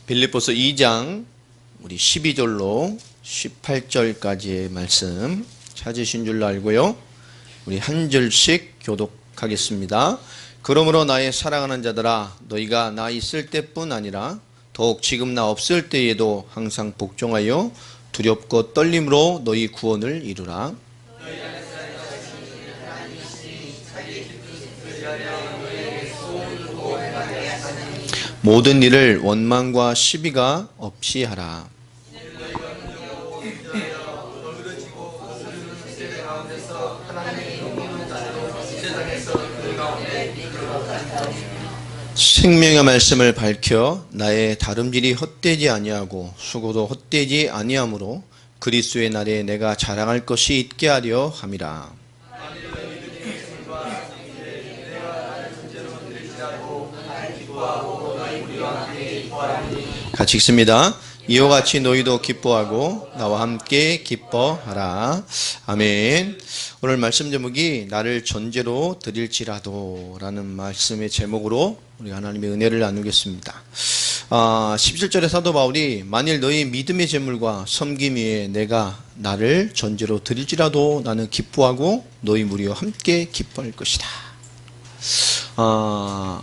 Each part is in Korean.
빌립보서 2장 우리 12절로 18절까지의 말씀 찾으신 줄로 알고요. 우리 한 절씩 교독하겠습니다. 그러므로 나의 사랑하는 자들아, 너희가 나 있을 때뿐 아니라 더욱 지금 나 없을 때에도 항상 복종하여 두렵고 떨림으로 너희 구원을 이루라. 모든 일을 원망과 시비가 없이 하라. 생명의 말씀을 밝혀 나의 다름질이 헛되지 아니하고 수고도 헛되지 아니하므로 그리스도의 날에 내가 자랑할 것이 있게 하려 함이라. 같이 읽습니다. 이와 같이 너희도 기뻐하고 나와 함께 기뻐하라. 아멘. 오늘 말씀 제목이 나를 전제로 드릴지라도 라는 말씀의 제목으로 우리 하나님의 은혜를 나누겠습니다. 17절에 사도 바울이 만일 너희 믿음의 제물과 섬김 위에 내가 나를 전제로 드릴지라도 나는 기뻐하고 너희 무리와 함께 기뻐할 것이다.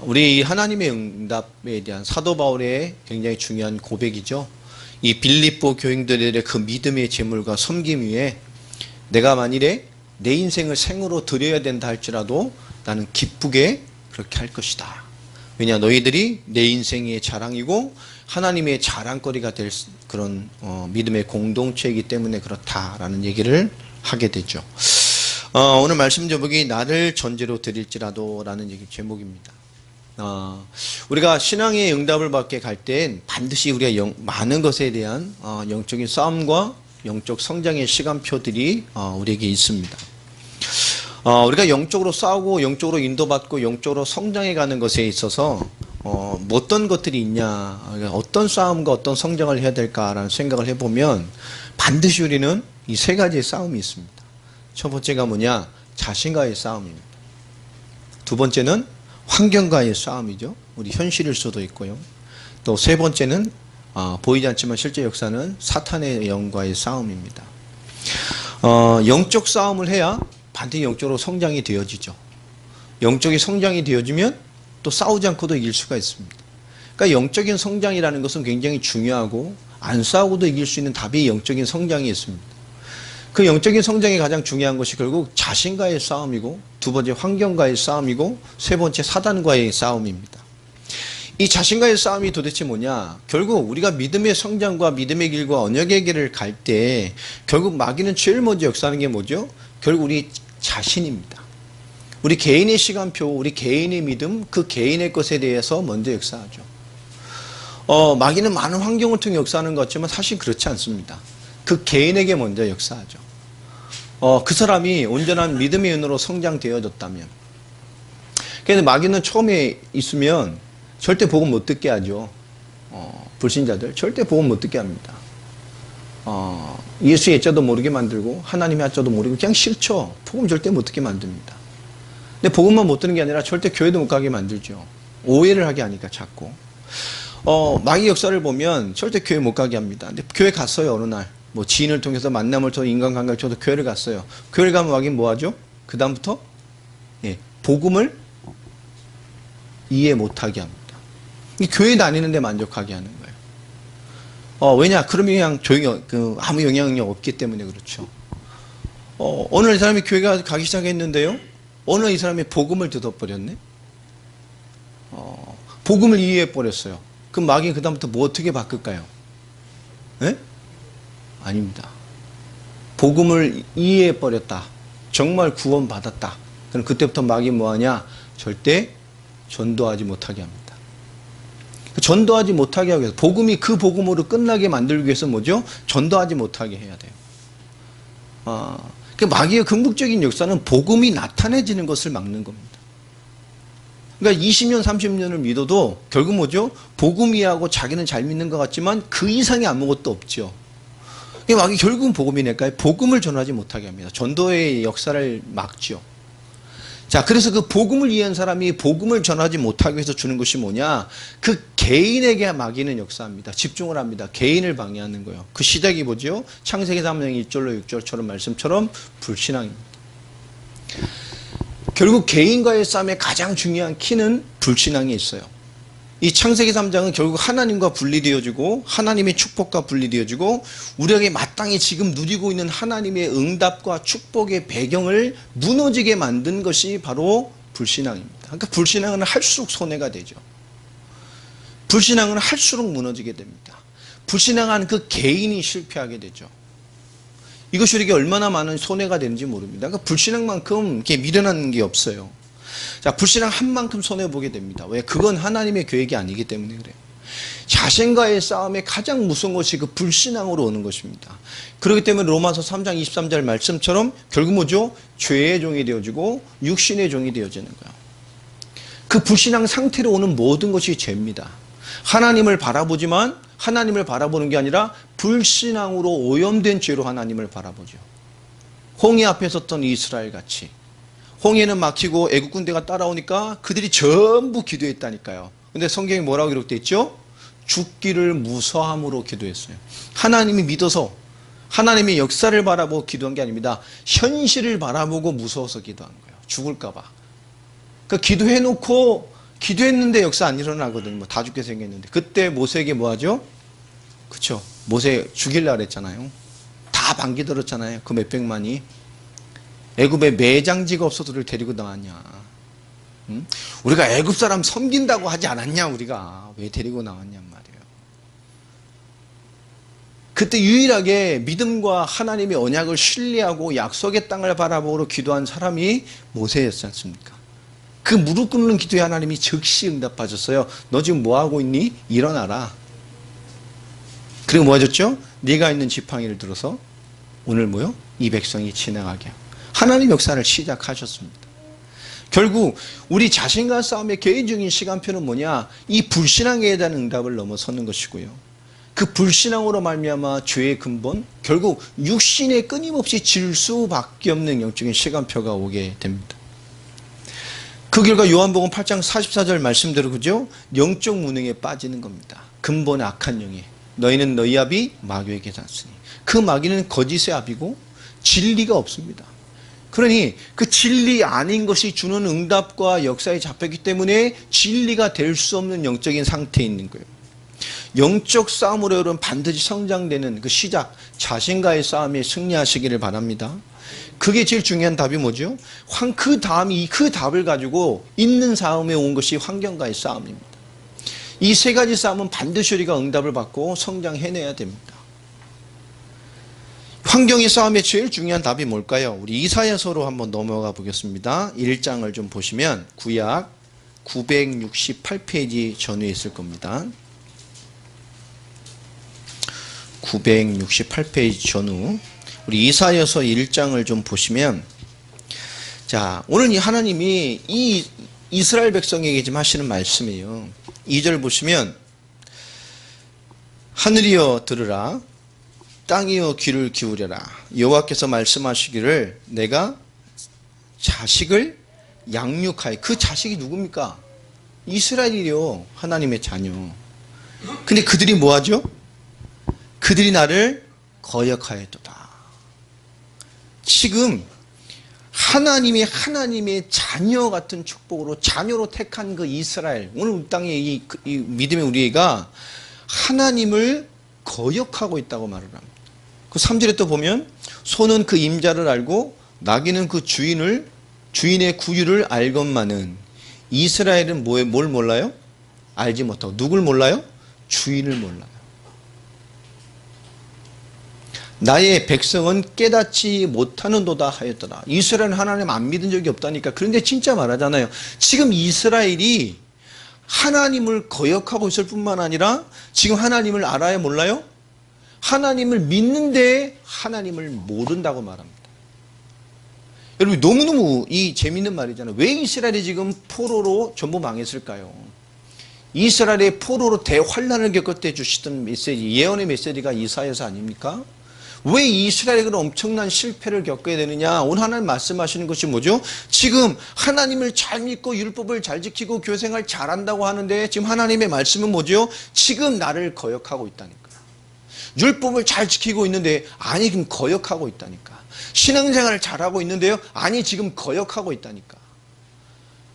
우리 하나님의 응답에 대한 사도 바울의 굉장히 중요한 고백이죠. 이 빌립보 교인들의 그 믿음의 제물과 섬김 위에 내가 만일에 내 인생을 생으로 드려야 된다 할지라도 나는 기쁘게 그렇게 할 것이다. 왜냐, 너희들이 내 인생의 자랑이고 하나님의 자랑거리가 될 그런 믿음의 공동체이기 때문에 그렇다라는 얘기를 하게 되죠. 오늘 말씀 제목이 나를 전제로 드릴지라도 라는 얘기 제목입니다. 우리가 신앙의 응답을 받게 갈 땐 반드시 우리가 많은 것에 대한 영적인 싸움과 영적 성장의 시간표들이 우리에게 있습니다. 우리가 영적으로 싸우고 영적으로 인도받고 영적으로 성장해 가는 것에 있어서 어떤 것들이 있냐, 어떤 싸움과 어떤 성장을 해야 될까라는 생각을 해보면 반드시 우리는 이 세 가지의 싸움이 있습니다. 첫 번째가 뭐냐? 자신과의 싸움입니다. 두 번째는 환경과의 싸움이죠. 우리 현실일 수도 있고요. 또 세 번째는 보이지 않지만 실제 역사는 사탄의 영과의 싸움입니다. 영적 싸움을 해야 반드시 영적으로 성장이 되어지죠. 영적인 성장이 되어지면 또 싸우지 않고도 이길 수가 있습니다. 그러니까 영적인 성장이라는 것은 굉장히 중요하고 안 싸우고도 이길 수 있는 답이 영적인 성장이 있습니다. 그 영적인 성장이 가장 중요한 것이 결국 자신과의 싸움이고, 두 번째 환경과의 싸움이고, 세 번째 사단과의 싸움입니다. 이 자신과의 싸움이 도대체 뭐냐? 결국 우리가 믿음의 성장과 믿음의 길과 언약의 길을 갈 때 결국 마귀는 제일 먼저 역사하는 게 뭐죠? 결국 우리 자신입니다. 우리 개인의 시간표, 우리 개인의 믿음, 그 개인의 것에 대해서 먼저 역사하죠. 마귀는 많은 환경을 통해 역사하는 것 같지만 사실 그렇지 않습니다. 그 개인에게 먼저 역사하죠. 그 사람이 온전한 믿음의 은으로 성장되어졌다면. 그래서 마귀는 처음에 있으면 절대 복음 못 듣게 하죠. 불신자들 절대 복음 못 듣게 합니다. 예수의 예자도 모르게 만들고 하나님의 하자도 모르고 그냥 싫죠. 복음 절대 못 듣게 만듭니다. 근데 복음만 못 듣는 게 아니라 절대 교회도 못 가게 만들죠. 오해를 하게 하니까 자꾸. 마귀 역사를 보면 절대 교회 못 가게 합니다. 근데 교회 갔어요. 어느 날 뭐 지인을 통해서 만남을 통해 인간관계를 통해서 교회를 갔어요. 교회를 가면 마귀는 뭐 하죠? 그 다음부터 복음을 이해 못하게 합니다. 교회 다니는데 만족하게 하는 거예요. 왜냐? 그러면 그냥 조용히 아무 영향력 없기 때문에 그렇죠. 어느 이 사람이 교회 가기 시작했는데요. 어느 이 사람이 복음을 듣어버렸네. 복음을 이해해버렸어요. 그럼 마귀는 그 다음부터 뭐 어떻게 바꿀까요? 네? 아닙니다. 복음을 이해해버렸다. 정말 구원받았다. 그럼 그때부터 마귀는 뭐하냐? 절대 전도하지 못하게 합니다. 전도하지 못하게 하기 위해서 복음이 그 복음으로 끝나게 만들기 위해서 뭐죠? 전도하지 못하게 해야 돼요. 그 마귀의 궁극적인 역사는 복음이 나타내지는 것을 막는 겁니다. 그러니까 20년, 30년을 믿어도 결국 뭐죠? 복음 이해하고 자기는 잘 믿는 것 같지만 그 이상의 아무것도 없죠. 마귀 결국은 복음이니까 복음을 전하지 못하게 합니다. 전도의 역사를 막죠. 자, 그래서 그 복음을 이해한 사람이 복음을 전하지 못하기 위해서 주는 것이 뭐냐? 그 개인에게 맡기는 역사입니다. 집중을 합니다. 개인을 방해하는 거예요. 그 시작이 뭐죠? 창세기 3장 1절로 6절처럼 말씀처럼 불신앙입니다. 결국 개인과의 싸움의 가장 중요한 키는 불신앙이 있어요. 이 창세기 3장은 결국 하나님과 분리되어지고 하나님의 축복과 분리되어지고 우리에게 마땅히 지금 누리고 있는 하나님의 응답과 축복의 배경을 무너지게 만든 것이 바로 불신앙입니다. 그러니까 불신앙은 할수록 손해가 되죠. 불신앙은 할수록 무너지게 됩니다. 불신앙한 그 개인이 실패하게 되죠. 이것이 우리에게 얼마나 많은 손해가 되는지 모릅니다. 그러니까 불신앙만큼 이렇게 미련한 게 없어요. 자, 불신앙 한 만큼 손해보게 됩니다. 왜? 그건 하나님의 계획이 아니기 때문에 그래요. 자신과의 싸움에 가장 무서운 것이 그 불신앙으로 오는 것입니다. 그렇기 때문에 로마서 3장 23절 말씀처럼 결국 뭐죠? 죄의 종이 되어지고 육신의 종이 되어지는 거예요. 그 불신앙 상태로 오는 모든 것이 죄입니다. 하나님을 바라보지만 하나님을 바라보는 게 아니라 불신앙으로 오염된 죄로 하나님을 바라보죠. 홍해 앞에 섰던 이스라엘 같이 홍해는 막히고 애국 군대가 따라오니까 그들이 전부 기도했다니까요. 근데 성경에 뭐라고 기록되어 있죠? 죽기를 무서함으로 기도했어요. 하나님이 믿어서 하나님의 역사를 바라보고 기도한 게 아닙니다. 현실을 바라보고 무서워서 기도한 거예요. 죽을까 봐. 그러니까 기도해놓고 기도했는데 역사 안 일어나거든요. 뭐 다 죽게 생겼는데. 그때 모세에게 뭐 하죠? 그쵸? 모세 죽이려고 그랬잖아요. 다 반기 들었잖아요. 그 몇백만이. 애굽에 매장지가 없어서 우리를 데리고 나왔냐. 응? 우리가 애굽 사람 섬긴다고 하지 않았냐 우리가. 왜 데리고 나왔냔 말이에요. 그때 유일하게 믿음과 하나님의 언약을 신뢰하고 약속의 땅을 바라보고 기도한 사람이 모세였지 않습니까? 그 무릎 꿇는 기도에 하나님이 즉시 응답하셨어요. 너 지금 뭐하고 있니? 일어나라. 그리고 뭐 하셨죠? 네가 있는 지팡이를 들어서 오늘 뭐요? 이 백성이 지나가게 하고 하나님 역사를 시작하셨습니다. 결국 우리 자신과 싸움의 개인적인 시간표는 뭐냐? 이 불신앙에 대한 응답을 넘어서는 것이고요. 그 불신앙으로 말미암아 죄의 근본, 결국 육신에 끊임없이 질 수밖에 없는 영적인 시간표가 오게 됩니다. 그 결과 요한복음 8장 44절 말씀대로 그죠? 영적 무능에 빠지는 겁니다. 근본의 악한 영에 너희는 너희 아비 마귀에게 샀으니 그 마귀는 거짓의 아비고 진리가 없습니다. 그러니 그 진리 아닌 것이 주는 응답과 역사에 잡혔기 때문에 진리가 될 수 없는 영적인 상태에 있는 거예요. 영적 싸움으로 여러분 반드시 성장되는 그 시작, 자신과의 싸움에 승리하시기를 바랍니다. 그게 제일 중요한 답이 뭐죠? 그 다음이 그 답을 가지고 있는 싸움에 온 것이 환경과의 싸움입니다. 이 세 가지 싸움은 반드시 우리가 응답을 받고 성장해내야 됩니다. 환경의 싸움의 제일 중요한 답이 뭘까요? 우리 이사야서로 한번 넘어가 보겠습니다. 1장을 좀 보시면 구약 968페이지 전후에 있을 겁니다. 968페이지 전후 우리 이사야서 1장을 좀 보시면 자 오늘 이 하나님이 이 이스라엘 백성에게 지금 하시는 말씀이에요. 2절 보시면 하늘이여 들으라 땅이여 귀를 기울여라 여호와께서 말씀하시기를 내가 자식을 양육하여 그 자식이 누굽니까? 이스라엘이요 하나님의 자녀. 근데 그들이 뭐하죠? 그들이 나를 거역하였도다. 지금 하나님의 자녀 같은 축복으로 자녀로 택한 그 이스라엘 오늘 땅에 이 믿음의 우리가 하나님을 거역하고 있다고 말을 합니다. 그 3절에 또 보면 소는 그 임자를 알고 나귀는 그 주인의 구유를 알건만은 이스라엘은 뭘 몰라요? 알지 못하고 누굴 몰라요? 주인을 몰라요. 나의 백성은 깨닫지 못하는도다 하였더라. 이스라엘은 하나님 안 믿은 적이 없다니까. 그런데 진짜 말하잖아요. 지금 이스라엘이 하나님을 거역하고 있을 뿐만 아니라 지금 하나님을 알아야 몰라요? 하나님을 믿는데 하나님을 모른다고 말합니다. 여러분 너무너무 이 재밌는 말이잖아요. 왜 이스라엘이 지금 포로로 전부 망했을까요? 이스라엘의 포로로 대환란을 겪을 때 주시던 메시지, 예언의 메시지가 이사야서 아닙니까? 왜 이스라엘이 그런 엄청난 실패를 겪게 되느냐? 오늘 하나님 말씀하시는 것이 뭐죠? 지금 하나님을 잘 믿고 율법을 잘 지키고 교생활 잘한다고 하는데 지금 하나님의 말씀은 뭐죠? 지금 나를 거역하고 있다니까. 율법을 잘 지키고 있는데 아니 지금 거역하고 있다니까. 신앙생활을 잘하고 있는데요. 아니 지금 거역하고 있다니까.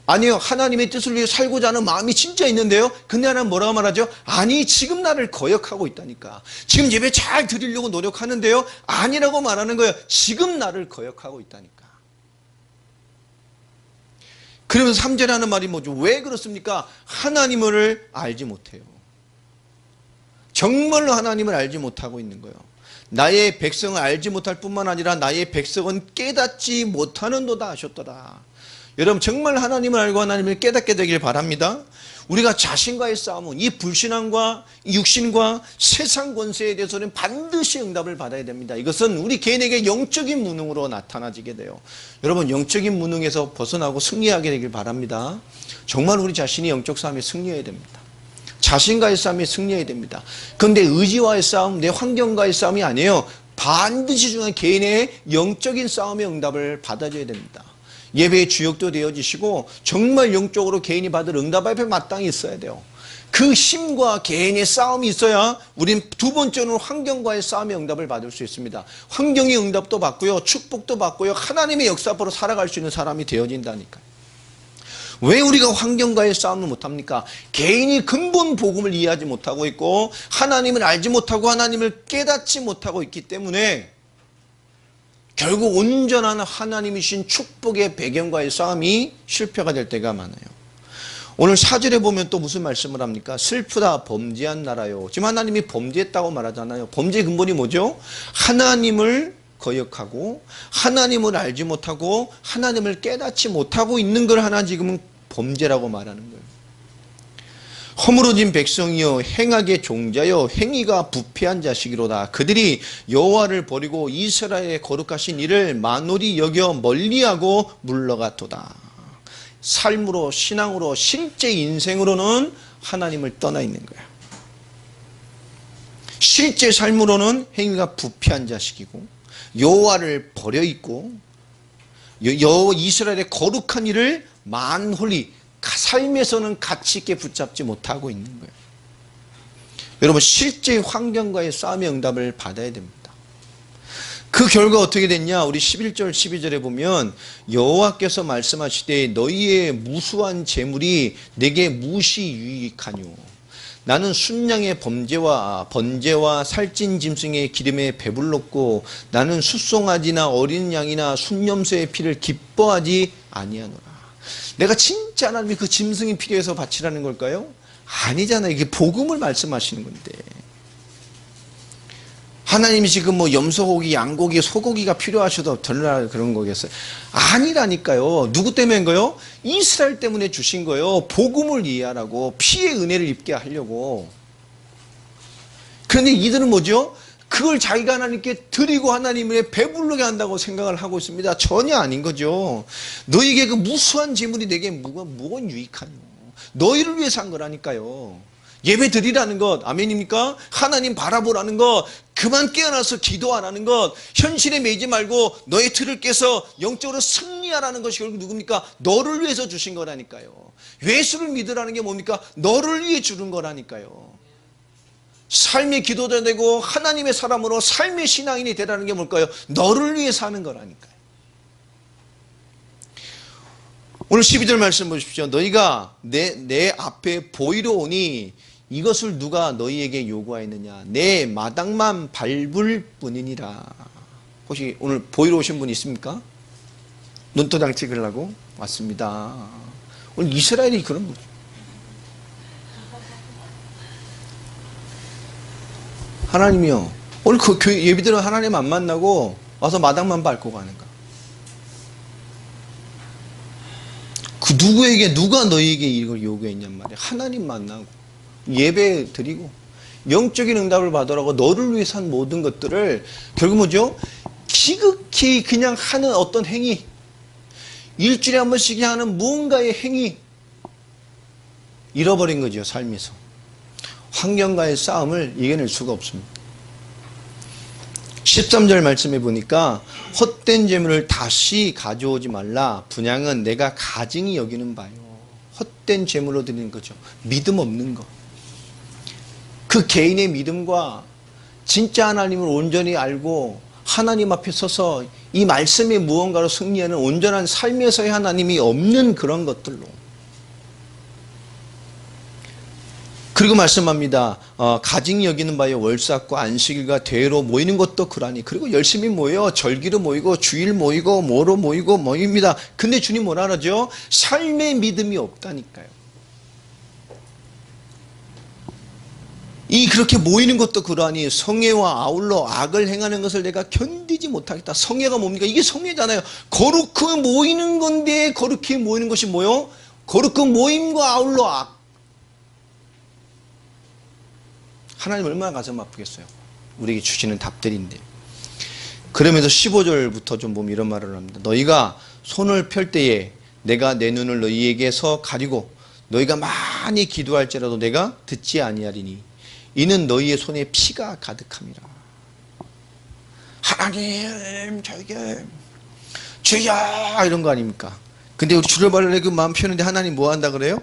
아니요, 하나님의 뜻을 위해 살고자 하는 마음이 진짜 있는데요. 근데 하나님 뭐라고 말하죠? 아니 지금 나를 거역하고 있다니까. 지금 예배 잘 드리려고 노력하는데요. 아니라고 말하는 거예요. 지금 나를 거역하고 있다니까. 그러면서 3절에 하는 말이 뭐죠? 왜 그렇습니까? 하나님을 알지 못해요. 정말로 하나님을 알지 못하고 있는 거예요. 나의 백성을 알지 못할 뿐만 아니라 나의 백성은 깨닫지 못하는도다 하셨더라. 여러분 정말 하나님을 알고 하나님을 깨닫게 되길 바랍니다. 우리가 자신과의 싸움은 이 불신앙과 육신과 세상 권세에 대해서는 반드시 응답을 받아야 됩니다. 이것은 우리 개인에게 영적인 무능으로 나타나지게 돼요. 여러분 영적인 무능에서 벗어나고 승리하게 되길 바랍니다. 정말 우리 자신이 영적 싸움에 승리해야 됩니다. 자신과의 싸움에 승리해야 됩니다. 그런데 의지와의 싸움, 내 환경과의 싸움이 아니에요. 반드시 중요한 개인의 영적인 싸움의 응답을 받아줘야 됩니다. 예배의 주역도 되어지시고 정말 영적으로 개인이 받을 응답 앞에 마땅히 있어야 돼요. 그 힘과 개인의 싸움이 있어야 우린 두 번째로는 환경과의 싸움의 응답을 받을 수 있습니다. 환경의 응답도 받고요. 축복도 받고요. 하나님의 역사 앞으로 살아갈 수 있는 사람이 되어진다니까요. 왜 우리가 환경과의 싸움을 못합니까? 개인이 근본 복음을 이해하지 못하고 있고 하나님을 알지 못하고 하나님을 깨닫지 못하고 있기 때문에 결국 온전한 하나님이신 축복의 배경과의 싸움이 실패가 될 때가 많아요. 오늘 4절에 보면 또 무슨 말씀을 합니까? 슬프다 범죄한 나라요. 지금 하나님이 범죄했다고 말하잖아요. 범죄의 근본이 뭐죠? 하나님을 거역하고 하나님을 알지 못하고 하나님을 깨닫지 못하고 있는 걸 하나 지금은 범죄라고 말하는 거예요. 허물어진 백성이여 행악의 종자여 행위가 부패한 자식이로다. 그들이 여호와를 버리고 이스라엘의 거룩하신 이를 만홀히 여겨 멀리하고 물러갔도다. 삶으로 신앙으로 실제 인생으로는 하나님을 떠나 있는 거야. 실제 삶으로는 행위가 부패한 자식이고 여호와를 버려 있고 이스라엘의 거룩한 이를 만홀히 삶에서는 가치 있게 붙잡지 못하고 있는 거예요. 여러분 실제 환경과의 싸움의 응답을 받아야 됩니다. 그 결과 어떻게 됐냐? 우리 11절 12절에 보면 여호와께서 말씀하시되 너희의 무수한 재물이 내게 무시 유익하뇨. 나는 순양의 번제와 살찐 짐승의 기름에 배불렀고 나는 숫송아지나 어린 양이나 순염소의 피를 기뻐하지 아니하노라. 내가 진짜 하나님이 그 짐승이 필요해서 바치라는 걸까요? 아니잖아요. 이게 복음을 말씀하시는 건데. 하나님이 지금 뭐 염소고기, 양고기, 소고기가 필요하셔도 덜라 그런 거겠어요? 아니라니까요. 누구 때문인가요? 이스라엘 때문에 주신 거예요. 복음을 이해하라고, 피의 은혜를 입게 하려고. 그런데 이들은 뭐죠? 그걸 자기가 하나님께 드리고 하나님을 배부르게 한다고 생각을 하고 있습니다. 전혀 아닌 거죠. 너에게 그 무수한 재물이 내게 무언 유익하뇨. 너희를 위해서 한 거라니까요. 예배 드리라는 것, 아멘입니까? 하나님 바라보라는 것, 그만 깨어나서 기도 안 하는 것, 현실에 매이지 말고 너의 틀을 깨서 영적으로 승리하라는 것이 결국 누굽니까? 너를 위해서 주신 거라니까요. 예수를 믿으라는 게 뭡니까? 너를 위해 주는 거라니까요. 삶의 기도자 되고 하나님의 사람으로 삶의 신앙인이 되라는 게 뭘까요? 너를 위해 사는 거라니까요. 오늘 12절 말씀 보십시오. 너희가 내 앞에 보이러 오니 이것을 누가 너희에게 요구하였느냐? 내 마당만 밟을 뿐이니라. 혹시 오늘 보이러 오신 분 있습니까? 눈도장 찍으려고 왔습니다. 오늘 이스라엘이 그런 거죠. 하나님이요. 오늘 그 예비들은 하나님 안 만나고 와서 마당만 밟고 가는 거야. 그 누가 너희에게 이걸 요구했냔 말이야. 하나님 만나고 예배 드리고 영적인 응답을 받으라고 너를 위해 산 모든 것들을 결국 뭐죠? 지극히 그냥 하는 어떤 행위, 일주일에 한 번씩 하는 무언가의 행위, 잃어버린 거죠. 삶에서 환경과의 싸움을 이겨낼 수가 없습니다. 13절 말씀해 보니까 헛된 재물을 다시 가져오지 말라. 분향은 내가 가증히 여기는 바요. 헛된 재물로 드리는 거죠. 믿음 없는 거. 그 개인의 믿음과 진짜 하나님을 온전히 알고 하나님 앞에 서서 이 말씀의 무언가로 승리하는 온전한 삶에서의 하나님이 없는 그런 것들로. 그리고 말씀합니다. 가증히 여기는 바에 월삭과 안식일과 대회로 모이는 것도 그러니. 그리고 열심히 모여 절기로 모이고 주일 모이고 뭐로 모이고 모입니다. 근데 주님 뭐라 그러죠? 삶의 믿음이 없다니까요. 이 그렇게 모이는 것도 그러하니 성회와 아울러 악을 행하는 것을 내가 견디지 못하겠다. 성회가 뭡니까? 이게 성회잖아요. 거룩히 모이는 건데 거룩히 모이는 것이 뭐요? 거룩히 모임과 아울러 악. 하나님 얼마나 가슴 아프겠어요. 우리에게 주시는 답들인데. 그러면서 15절부터 좀 보면 이런 말을 합니다. 너희가 손을 펼 때에 내가 내 눈을 너희에게서 가리고 너희가 많이 기도할지라도 내가 듣지 아니하리니 이는 너희의 손에 피가 가득함이라. 하나님 저에게 주여 이런 거 아닙니까? 근데 우리 주를 바르려 그 마음 피우는데 하나님 뭐 한다 그래요?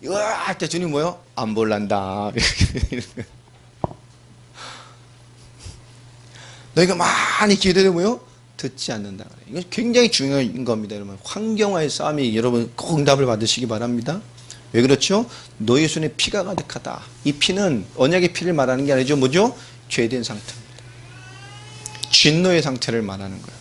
이거 할 때 주님 뭐요? 안 볼란다. 너희가 많이 기도해도 뭐요? 듣지 않는다 그래요. 이건 굉장히 중요한 겁니다. 여러분 환경과의 싸움이 여러분 꼭 응답을 받으시기 바랍니다. 왜 그렇죠? 너희 손에 피가 가득하다. 이 피는 언약의 피를 말하는 게 아니죠. 뭐죠? 죄된 상태입니다. 진노의 상태를 말하는 거예요.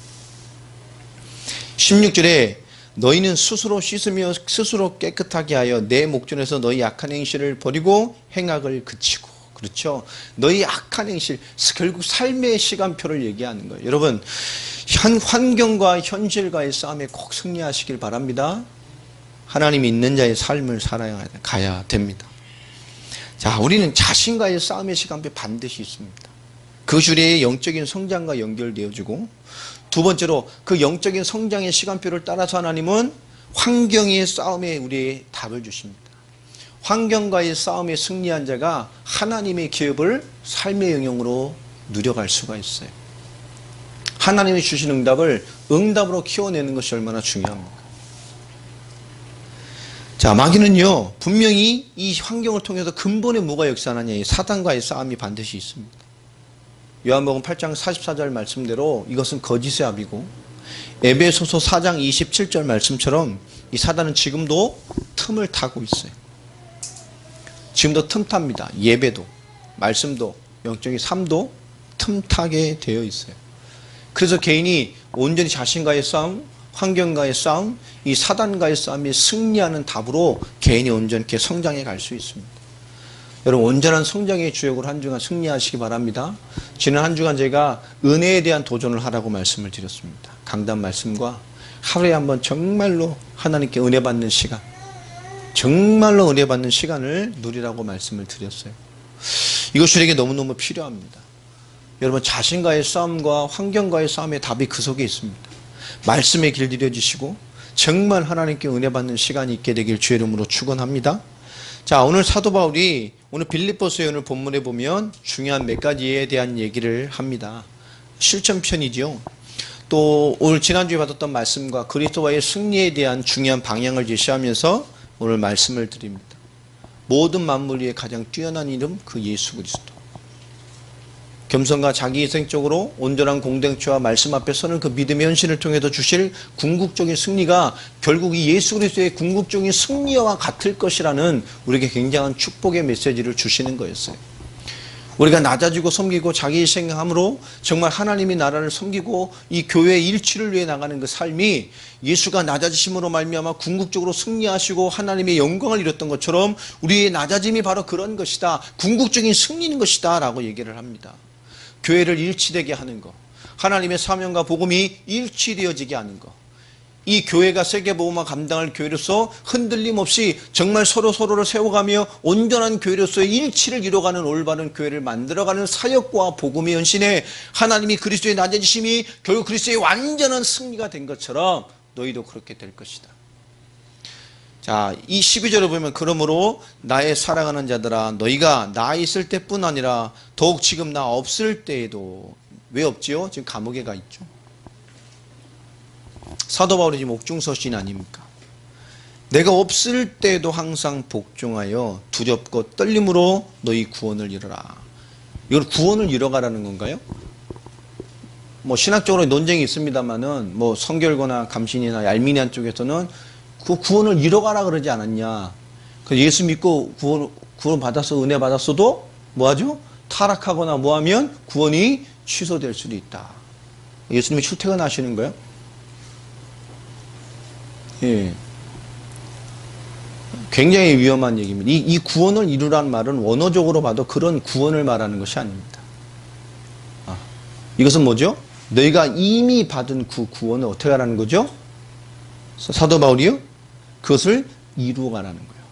16절에 너희는 스스로 씻으며 스스로 깨끗하게 하여 내 목전에서 너희 악한 행실을 버리고 행악을 그치고. 그렇죠? 너희 악한 행실, 결국 삶의 시간표를 얘기하는 거예요. 여러분 환경과 현실과의 싸움에 꼭 승리하시길 바랍니다. 하나님이 있는 자의 삶을 살아가야 됩니다. 자, 우리는 자신과의 싸움의 시간표 반드시 있습니다. 그것이 우리의 영적인 성장과 연결되어지고, 두 번째로 그 영적인 성장의 시간표를 따라서 하나님은 환경의 싸움에 우리의 답을 주십니다. 환경과의 싸움에 승리한 자가 하나님의 기업을 삶의 영역으로 누려갈 수가 있어요. 하나님이 주신 응답을 응답으로 키워내는 것이 얼마나 중요합니까? 자, 마귀는요 분명히 이 환경을 통해서 근본에 뭐가 역사하느냐, 이 사단과의 싸움이 반드시 있습니다. 요한복음 8장 44절 말씀대로 이것은 거짓의 압이고, 에베소서 4장 27절 말씀처럼 이 사단은 지금도 틈을 타고 있어요. 지금도 틈탑니다. 예배도 말씀도 영적인 삶도 틈타게 되어 있어요. 그래서 개인이 온전히 자신과의 싸움, 환경과의 싸움, 이 사단과의 싸움이 승리하는 답으로 개인이 온전히 성장해 갈 수 있습니다. 여러분 온전한 성장의 주역으로 한 주간 승리하시기 바랍니다. 지난 한 주간 제가 은혜에 대한 도전을 하라고 말씀을 드렸습니다. 강단 말씀과 하루에 한번 정말로 하나님께 은혜 받는 시간, 정말로 은혜 받는 시간을 누리라고 말씀을 드렸어요. 이것이 우리에게 너무너무 필요합니다. 여러분 자신과의 싸움과 환경과의 싸움의 답이 그 속에 있습니다. 말씀에 길들여지시고 정말 하나님께 은혜 받는 시간이 있게 되길 주의 이름으로 축원합니다. 자, 오늘 사도 바울이 오늘 빌립보서의 오늘 본문에 보면 중요한 몇 가지에 대한 얘기를 합니다. 실천편이죠. 또 오늘 지난주에 받았던 말씀과 그리스도와의 승리에 대한 중요한 방향을 제시하면서 오늘 말씀을 드립니다. 모든 만물 위에 가장 뛰어난 이름 그 예수 그리스도. 겸손과 자기희생적으로 온전한 공동체와 말씀 앞에 서는 그 믿음의 헌신을 통해서 주실 궁극적인 승리가 결국 이 예수 그리스도의 궁극적인 승리와 같을 것이라는 우리에게 굉장한 축복의 메시지를 주시는 거였어요. 우리가 낮아지고 섬기고 자기희생함으로 정말 하나님의 나라를 섬기고 이 교회의 일치를 위해 나가는 그 삶이 예수가 낮아지심으로 말미암아 궁극적으로 승리하시고 하나님의 영광을 이뤘던 것처럼 우리의 낮아짐이 바로 그런 것이다. 궁극적인 승리인 것이다 라고 얘기를 합니다. 교회를 일치되게 하는 것, 하나님의 사명과 복음이 일치되어지게 하는 것, 이 교회가 세계복음화 감당할 교회로서 흔들림 없이 정말 서로를 세워가며 온전한 교회로서의 일치를 이뤄가는 올바른 교회를 만들어가는 사역과 복음의 헌신에 하나님이 그리스도의 낮아지심이 결국 그리스도의 완전한 승리가 된 것처럼 너희도 그렇게 될 것이다. 자, 이 12절을 보면 그러므로 나의 사랑하는 자들아 너희가 나 있을 때뿐 아니라 더욱 지금 나 없을 때에도 왜 없지요? 지금 감옥에 가 있죠. 사도 바울이 지금 옥중서신 아닙니까? 내가 없을 때도 항상 복종하여 두렵고 떨림으로 너희 구원을 이루라. 이걸 구원을 이뤄가라는 건가요? 뭐 신학적으로 논쟁이 있습니다만은 뭐 성결거나 감신이나 알미니안 쪽에서는 그 구원을 이뤄가라 그러지 않았냐. 그 예수 믿고 구원 받아서 은혜 받았어도 뭐하죠? 타락하거나 뭐하면 구원이 취소될 수도 있다. 예수님이 출퇴근하시는 거예요? 예. 굉장히 위험한 얘기입니다. 이 구원을 이루라는 말은 원어적으로 봐도 그런 구원을 말하는 것이 아닙니다. 이것은 뭐죠? 너희가 이미 받은 그 구원을 어떻게 하라는 거죠? 사도 바울이요? 그것을 이루어가라는 거예요.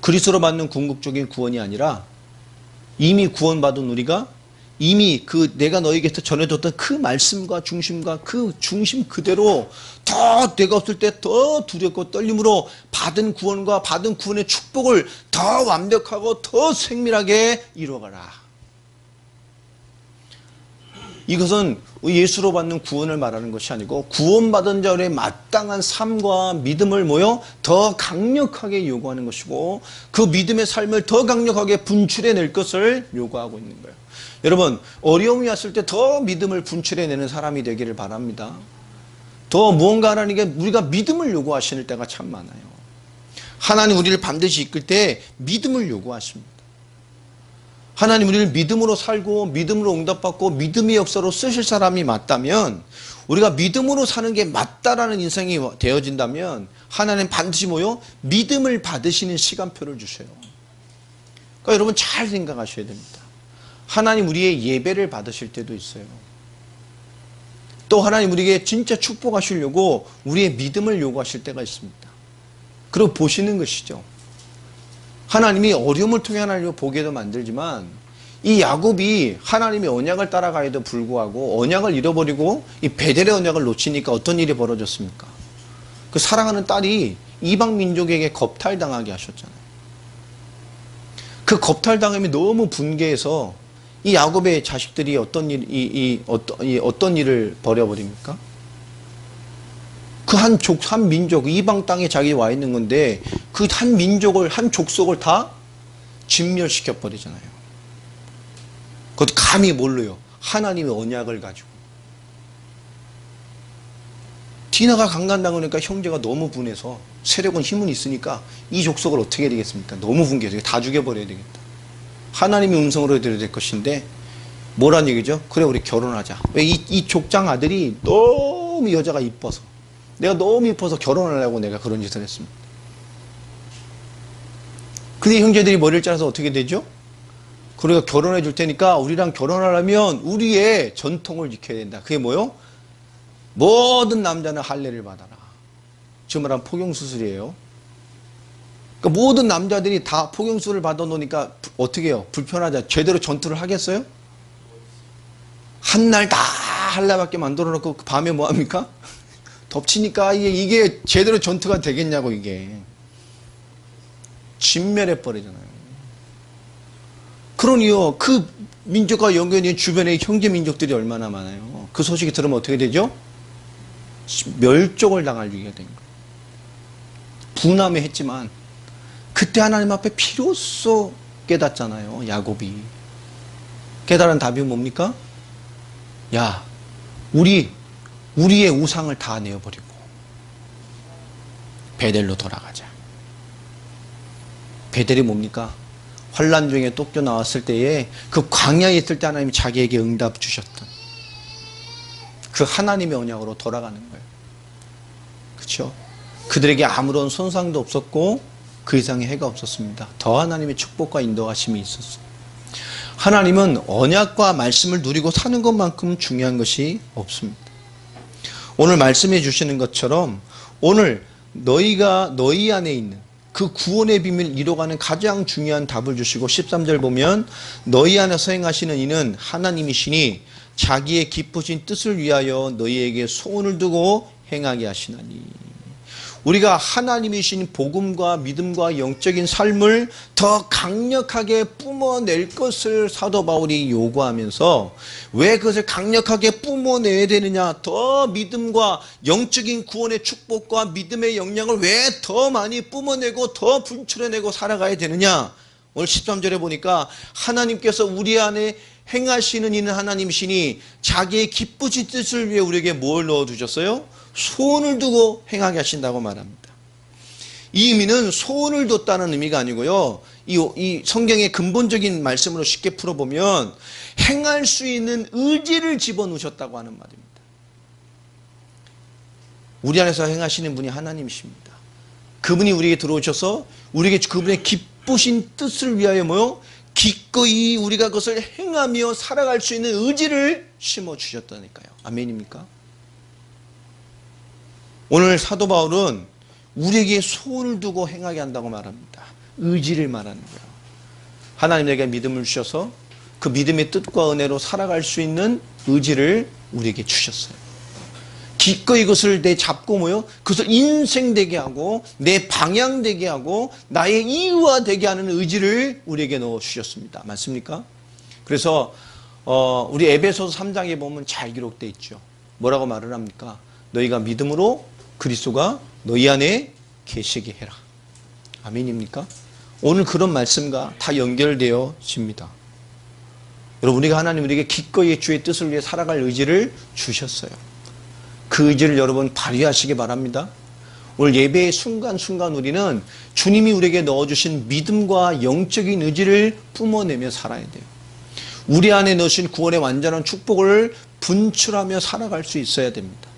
그리스도로 받는 궁극적인 구원이 아니라 이미 구원받은 우리가 이미 그 내가 너에게서 전해줬던 그 말씀과 중심과 그 중심 그대로 더 내가 없을 때 더 두렵고 떨림으로 받은 구원과 받은 구원의 축복을 더 완벽하고 더 생밀하게 이루어가라. 이것은 예수로 받는 구원을 말하는 것이 아니고 구원받은 자들의 마땅한 삶과 믿음을 더 강력하게 요구하는 것이고 그 믿음의 삶을 더 강력하게 분출해낼 것을 요구하고 있는 거예요. 여러분, 어려움이 왔을 때 더 믿음을 분출해내는 사람이 되기를 바랍니다. 더 무언가 하나님께 우리가 믿음을 요구하시는 때가 참 많아요. 하나님 우리를 반드시 이끌 때 믿음을 요구하십니다. 하나님 우리를 믿음으로 살고 믿음으로 응답받고 믿음의 역사로 쓰실 사람이 맞다면 우리가 믿음으로 사는 게 맞다라는 인생이 되어진다면 하나님 반드시 믿음을 받으시는 시간표를 주세요. 그러니까 여러분 잘 생각하셔야 됩니다. 하나님 우리의 예배를 받으실 때도 있어요. 또 하나님 우리에게 진짜 축복하시려고 우리의 믿음을 요구하실 때가 있습니다. 그리고 보시는 것이죠. 하나님이 어려움을 통해 하나님을 보게도 만들지만 이 야곱이 하나님의 언약을 따라가에도 불구하고 언약을 잃어버리고 이 베델의 언약을 놓치니까 어떤 일이 벌어졌습니까? 그 사랑하는 딸이 이방 민족에게 겁탈당하게 하셨잖아요. 그 겁탈당함이 너무 분개해서 이 야곱의 자식들이 어떤 일을 벌여버립니까? 그 한 민족, 이방 땅에 자기 와 있는 건데 그 한 민족을, 한 족속을 다 진멸시켜 버리잖아요. 그것도 감히 뭘로요? 하나님의 언약을 가지고. 디나가 강간당하니까 형제가 너무 분해서 세력은 힘은 있으니까 이 족속을 어떻게 해야 되겠습니까? 너무 분개해서 다 죽여버려야 되겠다. 하나님의 음성으로 들어야 될 것인데 뭐란 얘기죠? 그래 우리 결혼하자. 왜 이 족장 아들이 너무 여자가 이뻐서 내가 너무 이뻐서 결혼하려고 내가 그런 짓을 했습니다. 근데 형제들이 머리를 짜서 어떻게 되죠? 그러니까 결혼해 줄 테니까 우리랑 결혼하려면 우리의 전통을 지켜야 된다. 그게 뭐요? 모든 남자는 할례를 받아라. 지금 말하면 포경수술이에요. 그러니까 모든 남자들이 다 포경수술을 받아 놓으니까 어떻게 해요? 불편하자. 제대로 전투를 하겠어요? 한 날 다 할례밖에 만들어 놓고 그 밤에 뭐 합니까? 덮치니까 이게 제대로 전투가 되겠냐고. 이게 진멸해 버리잖아요. 그러니요 그 민족과 연결된 주변의 형제 민족들이 얼마나 많아요. 그 소식이 들으면 어떻게 되죠? 멸종을 당할 위기가 된 거예요. 분함해 했지만 그때 하나님 앞에 비로소 깨닫잖아요. 야곱이 깨달은 답이 뭡니까? 야, 우리의 우상을 다 내어버리고 베델로 돌아가자. 베델이 뭡니까? 환란 중에 쫓겨 나왔을 때에 그 광야에 있을 때 하나님이 자기에게 응답 주셨던 그 하나님의 언약으로 돌아가는 거예요. 그렇죠? 그들에게 아무런 손상도 없었고 그 이상의 해가 없었습니다. 더 하나님의 축복과 인도하심이 있었어요. 하나님은 언약과 말씀을 누리고 사는 것만큼 중요한 것이 없습니다. 오늘 말씀해 주시는 것처럼 오늘 너희가 너희 안에 있는 그 구원의 비밀을 이뤄가는 가장 중요한 답을 주시고 13절 보면 너희 안에서 행하시는 이는 하나님이시니 자기의 기쁘신 뜻을 위하여 너희에게 소원을 두고 행하게 하시나니. 우리가 하나님이신 복음과 믿음과 영적인 삶을 더 강력하게 뿜어낼 것을 사도 바울이 요구하면서, 왜 그것을 강력하게 뿜어내야 되느냐, 더 믿음과 영적인 구원의 축복과 믿음의 영향을 왜 더 많이 뿜어내고 더 분출해내고 살아가야 되느냐. 오늘 13절에 보니까 하나님께서 우리 안에 행하시는 이는 하나님이시니 자기의 기쁘신 뜻을 위해 우리에게 뭘 넣어두셨어요? 소원을 두고 행하게 하신다고 말합니다. 이 의미는 소원을 뒀다는 의미가 아니고요, 이 성경의 근본적인 말씀으로 쉽게 풀어보면 행할 수 있는 의지를 집어넣으셨다고 하는 말입니다. 우리 안에서 행하시는 분이 하나님이십니다. 그분이 우리에게 들어오셔서 우리에게 그분의 기쁘신 뜻을 위하여 뭐요? 기꺼이 우리가 그것을 행하며 살아갈 수 있는 의지를 심어주셨다니까요. 아멘입니까? 오늘 사도 바울은 우리에게 소원을 두고 행하게 한다고 말합니다. 의지를 말하는 거예요. 하나님에게 믿음을 주셔서 그 믿음의 뜻과 은혜로 살아갈 수 있는 의지를 우리에게 주셨어요. 기꺼이 그것을 내 잡고 뭐요? 그것을 인생되게 하고 내 방향되게 하고 나의 이유화되게 하는 의지를 우리에게 넣어주셨습니다. 맞습니까? 그래서 우리 에베소서 3장에 보면 잘 기록되어 있죠. 뭐라고 말을 합니까? 너희가 믿음으로 그리스도가 너희 안에 계시게 해라. 아멘입니까? 오늘 그런 말씀과 다 연결되어집니다. 여러분, 우리가 하나님 우리에게 기꺼이 주의 뜻을 위해 살아갈 의지를 주셨어요. 그 의지를 여러분 발휘하시기 바랍니다. 오늘 예배의 순간순간 우리는 주님이 우리에게 넣어주신 믿음과 영적인 의지를 뿜어내며 살아야 돼요. 우리 안에 넣으신 구원의 완전한 축복을 분출하며 살아갈 수 있어야 됩니다.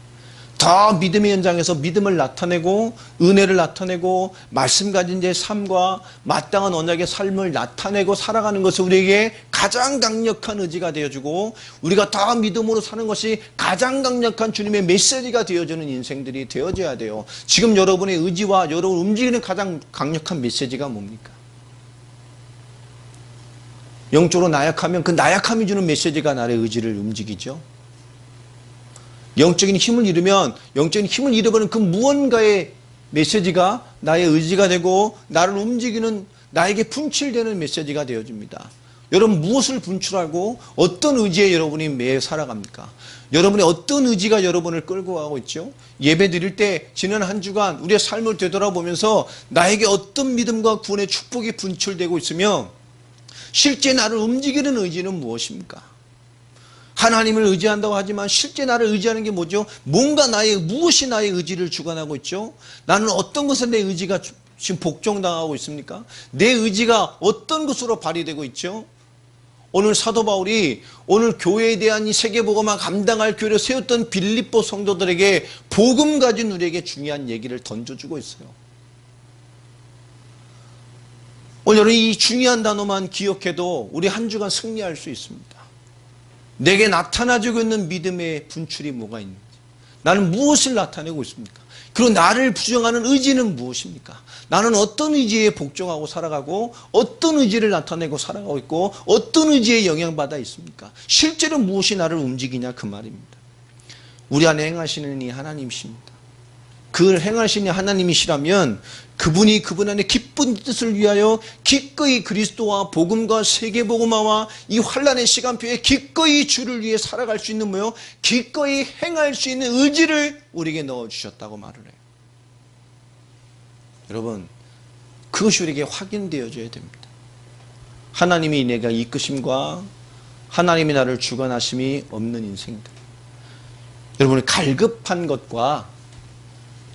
더 믿음의 현장에서 믿음을 나타내고 은혜를 나타내고 말씀 가진 자의 삶과 마땅한 언약의 삶을 나타내고 살아가는 것이 우리에게 가장 강력한 의지가 되어주고, 우리가 더 믿음으로 사는 것이 가장 강력한 주님의 메시지가 되어주는 인생들이 되어져야 돼요. 지금 여러분의 의지와 여러분 움직이는 가장 강력한 메시지가 뭡니까? 영적으로 나약하면 그 나약함이 주는 메시지가 나의 의지를 움직이죠. 영적인 힘을 잃으면 영적인 힘을 잃어버리는 그 무언가의 메시지가 나의 의지가 되고 나를 움직이는, 나에게 분출되는 메시지가 되어집니다. 여러분, 무엇을 분출하고 어떤 의지에 여러분이 매일 살아갑니까? 여러분의 어떤 의지가 여러분을 끌고 가고 있죠? 예배 드릴 때 지난 한 주간 우리의 삶을 되돌아보면서 나에게 어떤 믿음과 구원의 축복이 분출되고 있으며 실제 나를 움직이는 의지는 무엇입니까? 하나님을 의지한다고 하지만 실제 나를 의지하는 게 뭐죠? 무엇이 나의 의지를 주관하고 있죠? 나는 어떤 것에 내 의지가 지금 복종당하고 있습니까? 내 의지가 어떤 것으로 발휘되고 있죠? 오늘 사도 바울이 오늘 교회에 대한 이 세계복음화 감당할 교회를 세웠던 빌립보 성도들에게 복음 가진 우리에게 중요한 얘기를 던져주고 있어요. 오늘 여러분, 이 중요한 단어만 기억해도 우리 한 주간 승리할 수 있습니다. 내게 나타나지고 있는 믿음의 분출이 뭐가 있는지, 나는 무엇을 나타내고 있습니까? 그리고 나를 부정하는 의지는 무엇입니까? 나는 어떤 의지에 복종하고 살아가고 어떤 의지를 나타내고 살아가고 있고 어떤 의지에 영향받아 있습니까? 실제로 무엇이 나를 움직이냐, 그 말입니다. 우리 안에 행하시는 이 하나님이십니다. 그걸 행하시는 하나님이시라면 그분이 그분 안에 기쁜 뜻을 위하여 기꺼이 그리스도와 복음과 세계복음화와 이 환난의 시간표에 기꺼이 주를 위해 살아갈 수 있는 뭐요? 기꺼이 행할 수 있는 의지를 우리에게 넣어주셨다고 말을 해요. 여러분, 그것이 우리에게 확인되어져야 됩니다. 하나님이 내가 이끄심과 하나님이 나를 주관하심이 없는 인생들. 여러분, 갈급한 것과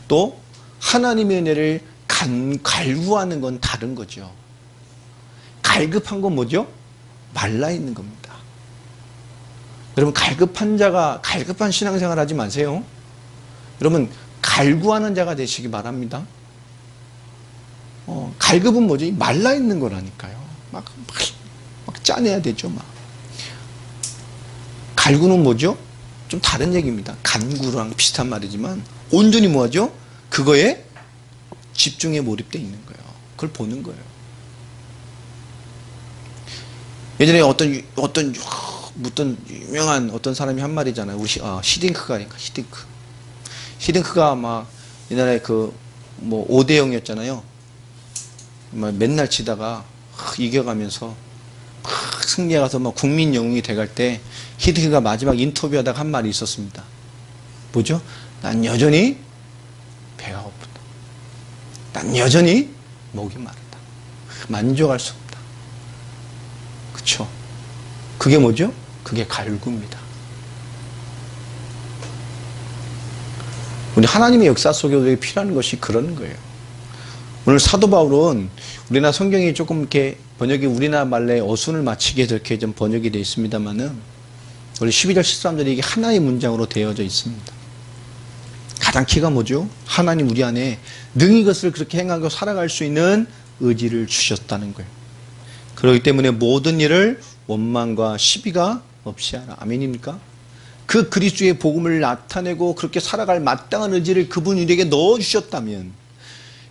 또 하나님의 은혜를 갈구하는 건 다른 거죠. 갈급한 건 뭐죠? 말라있는 겁니다. 여러분, 갈급한 신앙생활 하지 마세요. 여러분, 갈구하는 자가 되시기 바랍니다. 갈급은 뭐죠? 말라있는 거라니까요. 막 짜내야 되죠. 막. 갈구는 뭐죠? 좀 다른 얘기입니다. 간구랑 비슷한 말이지만 온전히 뭐하죠? 그거에 집중에 몰입되어 있는 거예요. 그걸 보는 거예요. 예전에 어떤 유명한 어떤 사람이 한 말이잖아요. 히딩크가 막 옛날에 그 뭐 5대 0이었잖아요. 맨날 치다가 이겨가면서 승리해 가서 막 국민 영웅이 돼갈 때 히딩크가 마지막 인터뷰하다가 한 말이 있었습니다. 뭐죠? 난 여전히 배가 고프다. 난 여전히 목이 마르다. 만족할 수 없다. 그쵸? 그게 뭐죠? 그게 갈구입니다. 우리 하나님의 역사 속에 우리에게 필요한 것이 그런 거예요. 오늘 사도 바울은 우리나라 성경이 조금 이렇게 번역이 우리나라 말에 어순을 맞추게 이렇게 좀 번역이 되어 있습니다만은 우리 12절 13절에 이게 하나의 문장으로 되어져 있습니다. 가장 키가 뭐죠? 하나님 우리 안에 능히 그것을 그렇게 행하고 살아갈 수 있는 의지를 주셨다는 거예요. 그렇기 때문에 모든 일을 원망과 시비가 없이 하라. 아멘입니까? 그 그리스도의 복음을 나타내고 그렇게 살아갈 마땅한 의지를 그분이 우리에게 넣어주셨다면,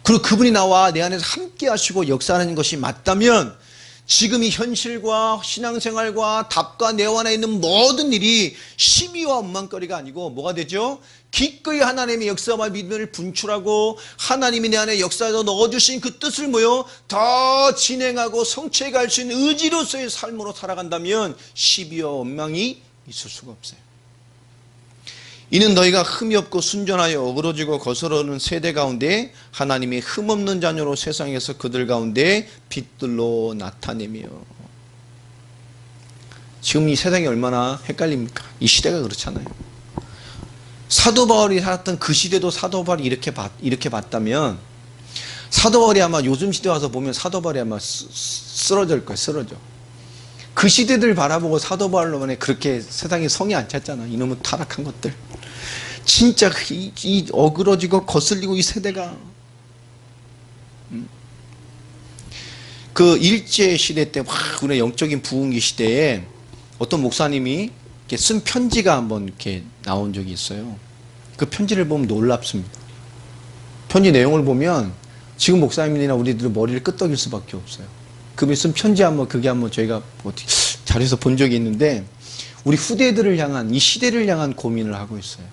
그리고 그분이 나와 내 안에서 함께 하시고 역사하는 것이 맞다면, 지금 이 현실과 신앙생활과 답과 내 안에 있는 모든 일이 시비와 원망거리가 아니고 뭐가 되죠? 기꺼이 하나님의 역사와 믿음을 분출하고 하나님이 내 안에 역사에서 넣어주신 그 뜻을 뭐요? 더 진행하고 성취해 갈 수 있는 의지로서의 삶으로 살아간다면 시비와 원망이 있을 수가 없어요. 이는 너희가 흠이 없고 순전하여 어그러지고 거스르는 세대 가운데 하나님의 흠없는 자녀로 세상에서 그들 가운데 빛들로 나타내며. 지금 이 세상이 얼마나 헷갈립니까? 이 시대가 그렇잖아요. 사도 바울이 살았던 그 시대도 사도 바울이 이렇게 봤다면, 사도 바울이 아마 요즘 시대 와서 보면 사도 바울이 아마 쓰러질 거예요. 쓰러져. 그 시대들 바라보고 사도 바울로만에 그렇게 세상에 성이 안 찼잖아. 이놈의 타락한 것들. 진짜 이 어그러지고 거슬리고 이 세대가, 그 일제 시대 때 막 우리 영적인 부흥기 시대에 어떤 목사님이 이렇게 쓴 편지가 한번 이렇게 나온 적이 있어요. 그 편지를 보면 놀랍습니다. 편지 내용을 보면 지금 목사님이나 우리들은 머리를 끄덕일 수밖에 없어요. 그분이 쓴 편지 그게 한번 저희가 자료에서 본 적이 있는데, 우리 후대들을 향한, 이 시대를 향한 고민을 하고 있어요.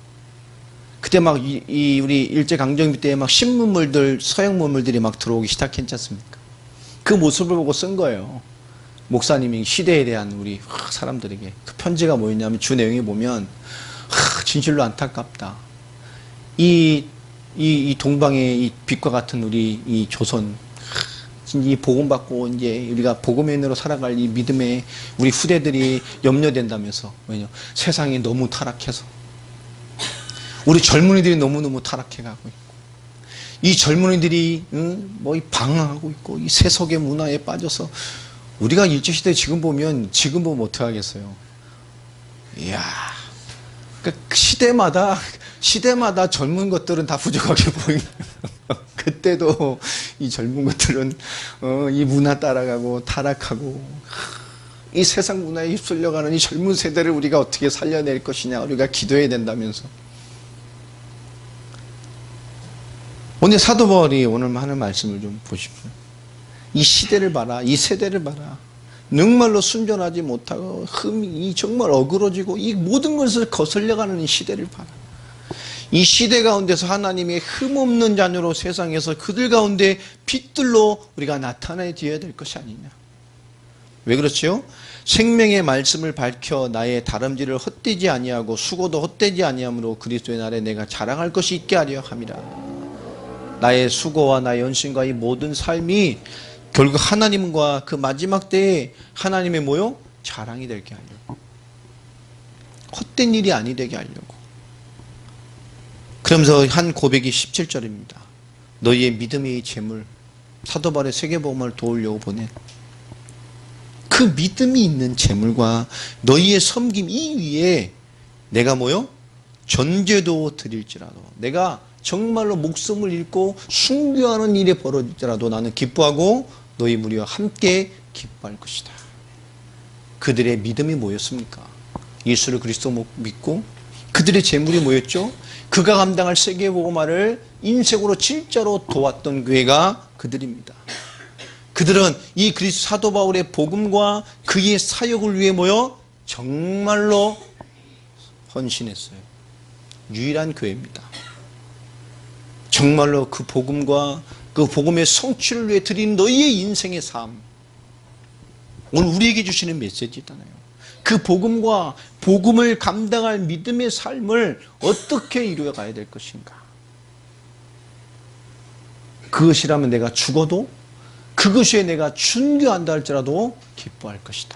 그때 막 우리 일제강점기 때 막 신문물들, 서양 문물들이 막 들어오기 시작했지 않습니까? 그 모습을 보고 쓴 거예요. 목사님이 시대에 대한 우리 사람들에게. 그 편지가 뭐였냐면 주 내용에 보면 진실로 안타깝다. 이 동방의 이 빛과 같은 우리 이 조선, 이 복음 받고 이제 우리가 복음인으로 살아갈 이 믿음의 우리 후대들이 염려된다면서. 왜냐? 세상이 너무 타락해서 우리 젊은이들이 너무너무 타락해가고 있고, 이 젊은이들이 방황하고 있고, 이 세속의 문화에 빠져서 우리가 일제시대 지금 보면 어떻게 하겠어요? 이야, 그러니까 시대마다 젊은 것들은 다 부족하게 보이는. 그때도 이 젊은 것들은 이 문화 따라가고 타락하고, 이 세상 문화에 휩쓸려가는 이 젊은 세대를 우리가 어떻게 살려낼 것이냐, 우리가 기도해야 된다면서. 오늘 사도 바울이 오늘 하는 말씀을 좀 보십시오. 이 시대를 봐라, 이 세대를 봐라. 정말로 순전하지 못하고 이 정말 어그러지고 이 모든 것을 거슬려가는 이 시대를 봐라. 이 시대 가운데서 하나님의 흠없는 자녀로 세상에서 그들 가운데 빛들로 우리가 나타내야 될 것이 아니냐. 왜 그렇지요? 생명의 말씀을 밝혀 나의 다름질을 헛되지 아니하고 수고도 헛되지 아니하므로 그리스도의 날에 내가 자랑할 것이 있게 하려 함이라. 나의 수고와 나의 연신과 이 모든 삶이 결국 하나님과 그 마지막 때에 하나님의 자랑이 되게 하려고, 헛된 일이 아니 되게 하려고. 그러면서 한 고백이 17절입니다. 너희의 믿음의 재물, 사도 바울의 세계복음을 도우려고 보낸 그 믿음이 있는 재물과 너희의 섬김 이 위에 내가 전제도 드릴지라도, 내가 정말로 목숨을 잃고 순교하는 일에 벌어질지라도 나는 기뻐하고 너희 무리와 함께 기뻐할 것이다. 그들의 믿음이 뭐였습니까? 예수를 그리스도 믿고 그들의 재물이 뭐였죠? 그가 감당할 세계복음화를 인생으로 진짜로 도왔던 교회가 그들입니다. 그들은 이 그리스도 사도 바울의 복음과 그의 사역을 위해 정말로 헌신했어요. 유일한 교회입니다. 정말로 그 복음과 그 복음의 성취를 위해 드린 너희의 인생의 삶, 오늘 우리에게 주시는 메시지잖아요. 그 복음과 복음을 감당할 믿음의 삶을 어떻게 이루어가야 될 것인가. 그것이라면 내가 죽어도, 그것에 내가 순교한다 할지라도 기뻐할 것이다.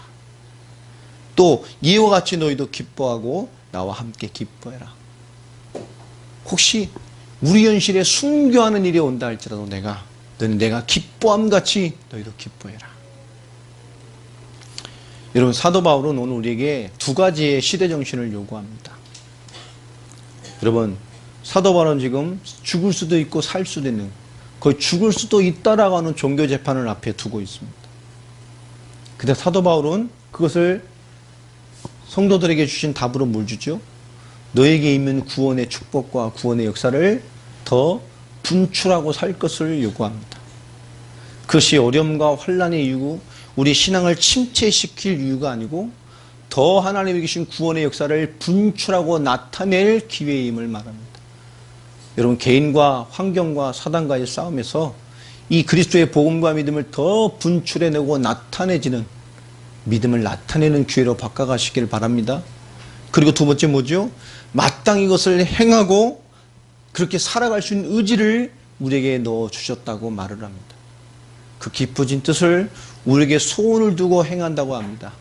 또 이와 같이 너희도 기뻐하고 나와 함께 기뻐해라. 혹시 우리 현실에 순교하는 일이 온다 할지라도 너는 내가 기뻐함같이 너희도 기뻐해라. 여러분, 사도 바울은 오늘 우리에게 두 가지의 시대정신을 요구합니다. 여러분, 사도 바울은 지금 죽을 수도 있고 살 수도 있는, 거의 죽을 수도 있다라고 하는 종교 재판을 앞에 두고 있습니다. 근데 사도 바울은 그것을 성도들에게 주신 답으로 뭘 주죠? 너에게 있는 구원의 축복과 구원의 역사를 더 분출하고 살 것을 요구합니다. 그것이 어려움과 환난의 이유고 우리 신앙을 침체시킬 이유가 아니고 더 하나님이 주신 구원의 역사를 분출하고 나타낼 기회임을 말합니다. 여러분, 개인과 환경과 사단과의 싸움에서 이 그리스도의 복음과 믿음을 더 분출해내고 나타내지는, 믿음을 나타내는 기회로 바꿔가시길 바랍니다. 그리고 두 번째 뭐죠? 마땅히 이것을 행하고 그렇게 살아갈 수 있는 의지를 우리에게 넣어주셨다고 말을 합니다. 그 깊어진 뜻을 우리에게 소원을 두고 행한다고 합니다.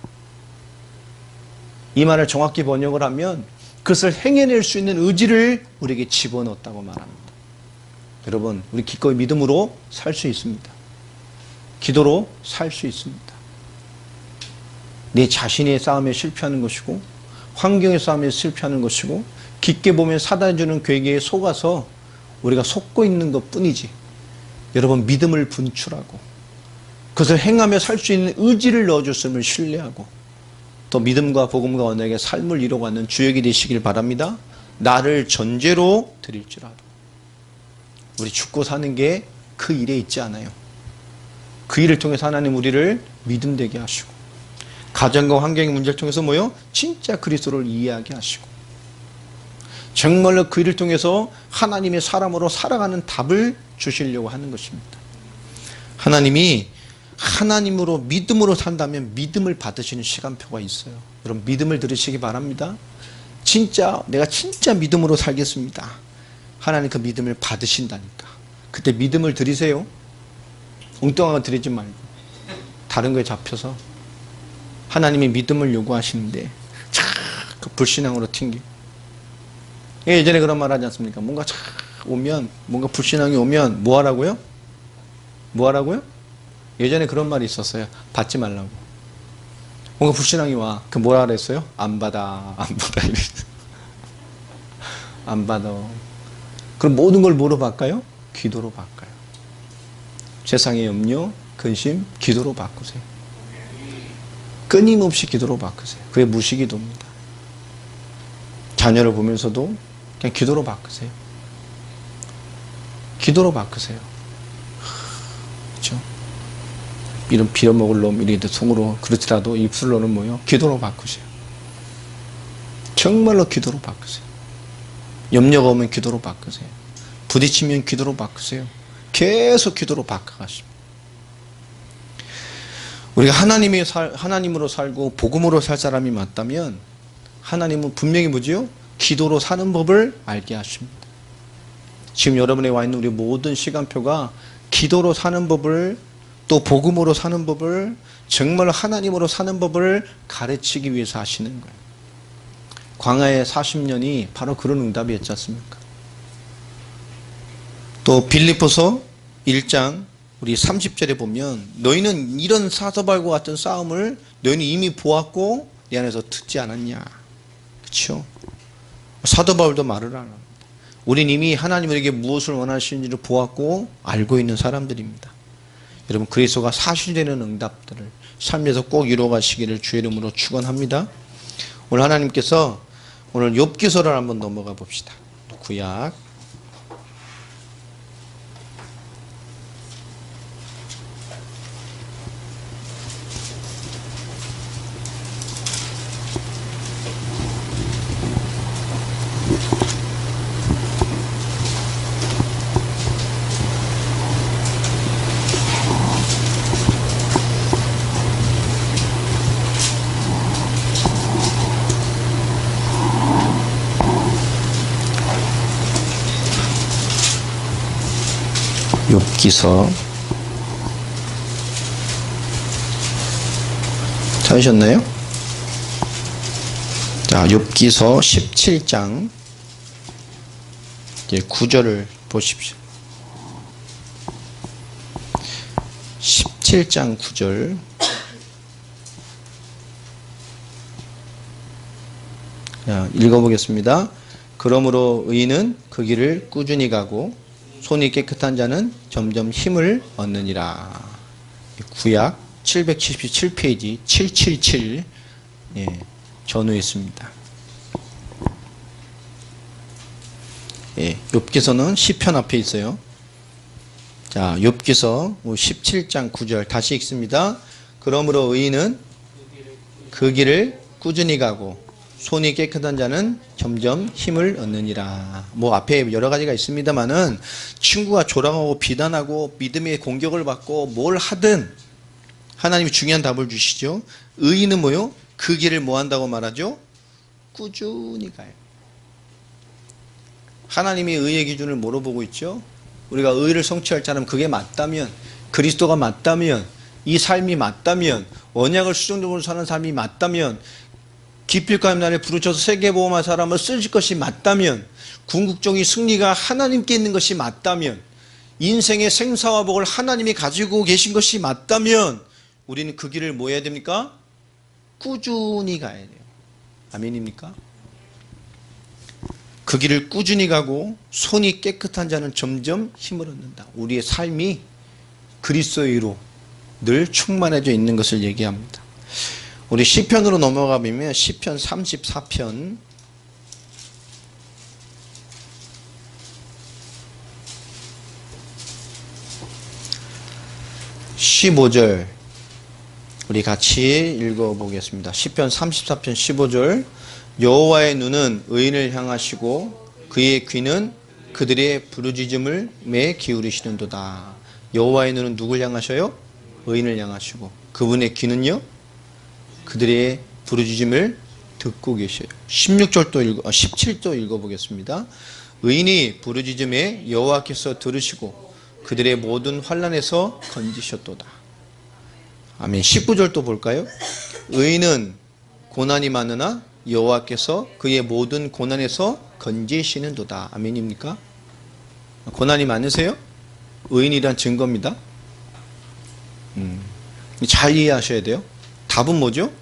이 말을 정확히 번역을 하면 그것을 행해낼 수 있는 의지를 우리에게 집어넣었다고 말합니다. 여러분, 우리 기꺼이 믿음으로 살 수 있습니다. 기도로 살 수 있습니다. 내 자신의 싸움에 실패하는 것이고 환경의 싸움에 실패하는 것이고 깊게 보면 사단이 주는 괴계에 속아서 우리가 속고 있는 것뿐이지, 여러분, 믿음을 분출하고 그것을 행하며 살 수 있는 의지를 넣어줬음을 신뢰하고 또 믿음과 복음과 언약의 삶을 이루어가는 주역이 되시길 바랍니다. 나를 전제로 드릴지라도. 우리 죽고 사는 게 그 일에 있지 않아요. 그 일을 통해서 하나님 우리를 믿음되게 하시고 가정과 환경의 문제를 통해서 뭐요? 진짜 그리스도를 이해하게 하시고 정말로 그 일을 통해서 하나님의 사람으로 살아가는 답을 주시려고 하는 것입니다. 하나님이 하나님으로 믿음으로 산다면 믿음을 받으시는 시간표가 있어요. 여러분, 믿음을 들으시기 바랍니다. 진짜 내가 진짜 믿음으로 살겠습니다. 하나님 그 믿음을 받으신다니까. 그때 믿음을 들이세요. 엉뚱한 거 들이지 말고 다른 거에 잡혀서 하나님이 믿음을 요구하시는데 자꾸 불신앙으로 튕기고. 예전에 그런 말 하지 않습니까? 뭔가 오면, 뭔가 불신앙이 오면 뭐 하라고요? 뭐 하라고요? 예전에 그런 말이 있었어요. 받지 말라고. 뭔가 불신앙이 와. 그 뭐라 그랬어요? 안 받아, 안 받아. 이랬어요. 안 받아. 그럼 모든 걸 뭐로 바꿔요? 기도로 바꿔요. 세상의 염려, 근심, 기도로 바꾸세요. 끊임없이 기도로 바꾸세요. 그게 무시기도입니다. 자녀를 보면서도 그냥 기도로 바꾸세요. 기도로 바꾸세요. 그렇죠? 이런 빌어먹을 놈, 이렇게 속으로 그렇더라도 입술로는 뭐요? 기도로 바꾸세요. 정말로 기도로 바꾸세요. 염려가 오면 기도로 바꾸세요. 부딪히면 기도로 바꾸세요. 계속 기도로 바꿔가십니다. 우리가 하나님으로 살고 복음으로 살 사람이 맞다면 하나님은 분명히 뭐지요? 기도로 사는 법을 알게 하십니다. 지금 여러분에 와 있는 우리 모든 시간표가 기도로 사는 법을, 또 복음으로 사는 법을, 정말 하나님으로 사는 법을 가르치기 위해서 하시는 거예요. 광야의 40년이 바로 그런 응답이었지 않습니까? 또 빌립보서 1장 우리 30절에 보면 너희는 이런 사도 바울과 같은 싸움을 너희는 이미 보았고 내 안에서 듣지 않았냐. 그렇죠? 사도 바울도 말을 안 합니다. 우린 이미 하나님 우리에게 무엇을 원하시는지를 보았고 알고 있는 사람들입니다. 여러분, 그리스도가 사실되는 응답들을 삶에서 꼭 이루어가시기를 주의 이름으로 축원합니다. 오늘 하나님께서 오늘 욥기서를 한번 넘어가 봅시다. 구약 욥기서 찾으셨나요? 자, 욥기서 17장 9절을 보십시오. 17장 9절. 자, 읽어보겠습니다. 그러므로 의인은 그 길을 꾸준히 가고 손이 깨끗한 자는 점점 힘을 얻느니라. 구약 777페이지 777 전후했습니다. 욥기서는 시편 앞에 있어요. 자, 욥기서 17장 9절 다시 읽습니다. 그러므로 의인은 그 길을 꾸준히 가고 손이 깨끗한 자는 점점 힘을 얻느니라. 뭐 앞에 여러 가지가 있습니다만은 친구가 조롱하고 비난하고 믿음의 공격을 받고 뭘 하든 하나님이 중요한 답을 주시죠. 의인은 뭐요? 그 길을 뭐 한다고 말하죠? 꾸준히 가요. 하나님이 의의 기준을 뭐로 보고 있죠? 우리가 의를 성취할 자라면 그게 맞다면, 그리스도가 맞다면, 이 삶이 맞다면, 언약을 수정적으로 사는 삶이 맞다면, 기필과 날에 부르쳐서 세계보험한 사람을 쓰실 것이 맞다면, 궁극적인 승리가 하나님께 있는 것이 맞다면, 인생의 생사와 복을 하나님이 가지고 계신 것이 맞다면 우리는 그 길을 뭐 해야 됩니까? 꾸준히 가야 돼요. 아멘입니까? 그 길을 꾸준히 가고 손이 깨끗한 자는 점점 힘을 얻는다. 우리의 삶이 그리스도의로 늘 충만해져 있는 것을 얘기합니다. 우리 시편으로 넘어가 보면 시편 34편 15절 우리 같이 읽어보겠습니다. 시편 34편 15절 여호와의 눈은 의인을 향하시고 그의 귀는 그들의 부르짖음을 매 기울이시는도다. 여호와의 눈은 누굴 향하셔요? 의인을 향하시고 그분의 귀는요? 그들의 부르짖음을 듣고 계셔요. 17절 읽어보겠습니다. 의인이 부르짖음에 여호와께서 들으시고 그들의 모든 환난에서 건지셨도다. 아멘. 19절 또 볼까요? 의인은 고난이 많으나 여호와께서 그의 모든 고난에서 건지시는도다. 아멘입니까? 고난이 많으세요? 의인이란 증거입니다. 잘 이해하셔야 돼요. 답은 뭐죠?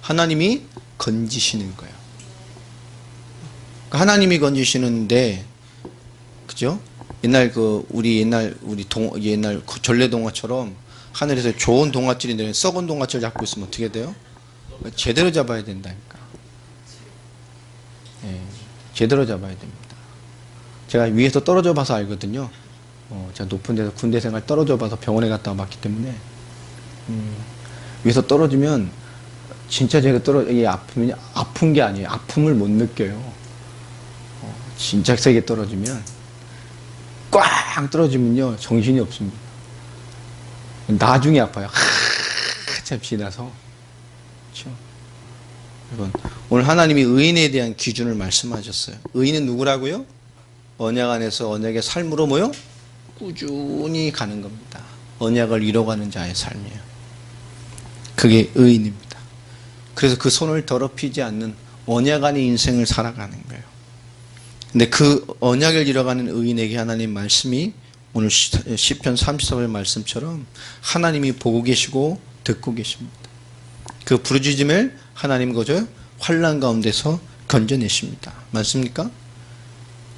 하나님이 건지시는 거예요. 하나님이 건지시는데, 그죠? 옛날 우리 전래동화처럼 하늘에서 좋은 동화줄이 내려 썩은 동화줄 잡고 있으면 어떻게 돼요? 제대로 잡아야 된다니까. 제대로 잡아야 됩니다. 제가 위에서 떨어져 봐서 알거든요. 제가 높은 데서 군대 생활 떨어져 봐서 병원에 갔다 와봤기 때문에 위에서 떨어지면 진짜 제가 이게 아픈 게 아니에요. 아픔을 못 느껴요. 진짜 세게 떨어지면 꽝 떨어지면요 정신이 없습니다. 나중에 아파요. 한참 지나서. 그렇죠? 여러분, 오늘 하나님이 의인에 대한 기준을 말씀하셨어요. 의인은 누구라고요? 언약 안에서 언약의 삶으로 뭐요? 꾸준히 가는 겁니다. 언약을 이뤄가는 자의 삶이에요. 그게 의인입니다. 그래서 그 손을 더럽히지 않는 언약 안의 인생을 살아가는 거예요. 근데 그 언약을 이뤄가는 의인에게 하나님 말씀이 오늘 시편 34절 말씀처럼 하나님이 보고 계시고 듣고 계십니다. 그 부르짖음을 하나님 거저 환난 가운데서 건져내십니다. 맞습니까?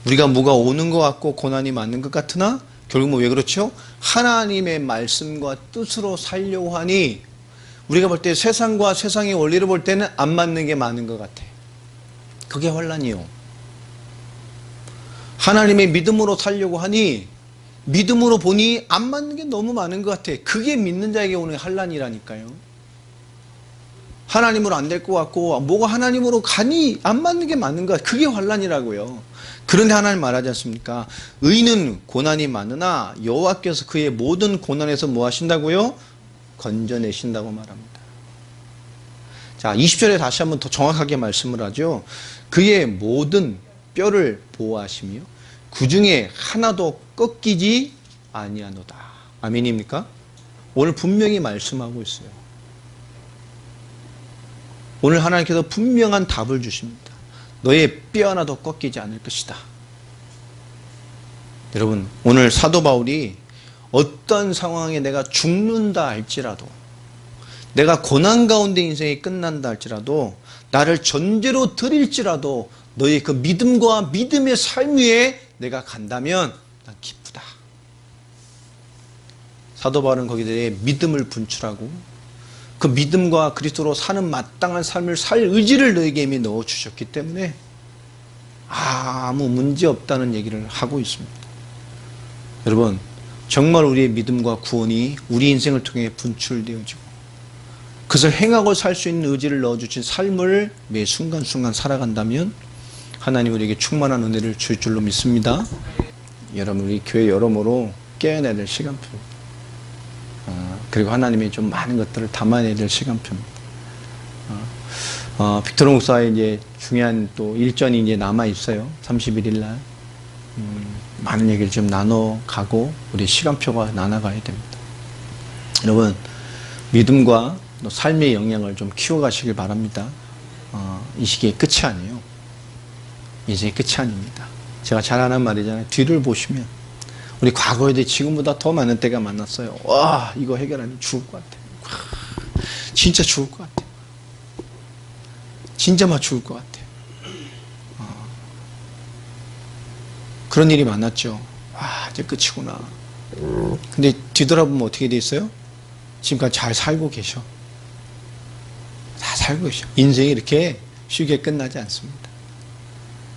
우리가 뭐가 오는 것 같고 고난이 많은 것 같으나 결국 왜 그렇죠? 하나님의 말씀과 뜻으로 살려고 하니 우리가 볼 때 세상과 세상의 원리를 볼 때는 안 맞는 게 많은 것 같아. 그게 환난이요. 하나님의 믿음으로 살려고 하니 믿음으로 보니 안 맞는 게 너무 많은 것 같아. 그게 믿는 자에게 오는 환난이라니까요. 하나님으로 안 될 것 같고 뭐가 하나님으로 가니 안 맞는 게 많은 것 같아. 그게 환난이라고요. 그런데 하나님 말하지 않습니까? 의인은 고난이 많으나 여호와께서 그의 모든 고난에서 뭐 하신다고요? 건져내신다고 말합니다. 자, 20절에 다시 한번 더 정확하게 말씀을 하죠. 그의 모든 뼈를 보호하시며 그 중에 하나도 꺾이지 아니하노다. 아멘입니까? 오늘 분명히 말씀하고 있어요. 오늘 하나님께서 분명한 답을 주십니다. 너의 뼈 하나도 꺾이지 않을 것이다. 여러분, 오늘 사도 바울이 어떤 상황에 내가 죽는다 할지라도, 내가 고난 가운데 인생이 끝난다 할지라도, 나를 전제로 드릴지라도 너의 그 믿음과 믿음의 삶 위에 내가 간다면 난 기쁘다. 사도 바울은 거기에 믿음을 분출하고 그 믿음과 그리스도로 사는 마땅한 삶을 살 의지를 너에게 이미 넣어주셨기 때문에 아무 문제 없다는 얘기를 하고 있습니다. 여러분, 정말 우리의 믿음과 구원이 우리 인생을 통해 분출되어지고 그것을 행하고 살 수 있는 의지를 넣어주신 삶을 매 순간순간 살아간다면 하나님 우리에게 충만한 은혜를 줄 줄로 믿습니다. 여러분, 우리 교회 여러모로 깨어내야 될 시간표입니다. 그리고 하나님이 좀 많은 것들을 담아내야 될 시간표입니다. 빅토르 목사의 이제 중요한 또 일전이 이제 남아 있어요. 31일 날. 많은 얘기를 좀 나눠가고 우리 시간표가 나눠가야 됩니다. 여러분, 믿음과 또 삶의 영향을 좀 키워가시길 바랍니다. 이 시기의 끝이 아니에요. 인생의 끝이 아닙니다. 제가 잘 아는 말이잖아요. 뒤를 보시면 우리 과거에 대해 지금보다 더 많은 때가 만났어요. 와, 이거 해결하면 죽을 것 같아. 진짜 죽을 것 같아. 진짜 막 죽을 것 같아. 그런 일이 많았죠. 와, 이제 끝이구나. 근데 뒤돌아보면 어떻게 돼 있어요? 지금까지 잘 살고 계셔. 다 살고 계셔. 인생이 이렇게 쉽게 끝나지 않습니다.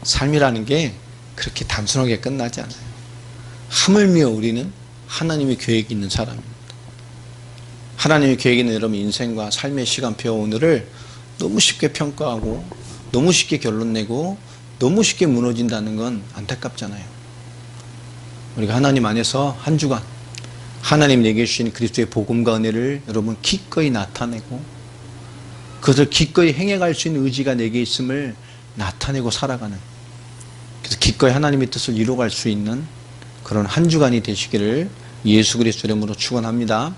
삶이라는 게 그렇게 단순하게 끝나지 않아요. 하물며 우리는 하나님의 계획이 있는 사람입니다. 하나님의 계획이 있는 여러분 인생과 삶의 시간표 오늘을 너무 쉽게 평가하고 너무 쉽게 결론 내고 너무 쉽게 무너진다는 건 안타깝잖아요. 우리가 하나님 안에서 한 주간 하나님 내게 주신 그리스도의 복음과 은혜를 여러분 기꺼이 나타내고 그것을 기꺼이 행해갈 수 있는 의지가 내게 있음을 나타내고 살아가는, 그래서 기꺼이 하나님의 뜻을 이루어갈 수 있는 그런 한 주간이 되시기를 예수 그리스도 이름으로 축원합니다.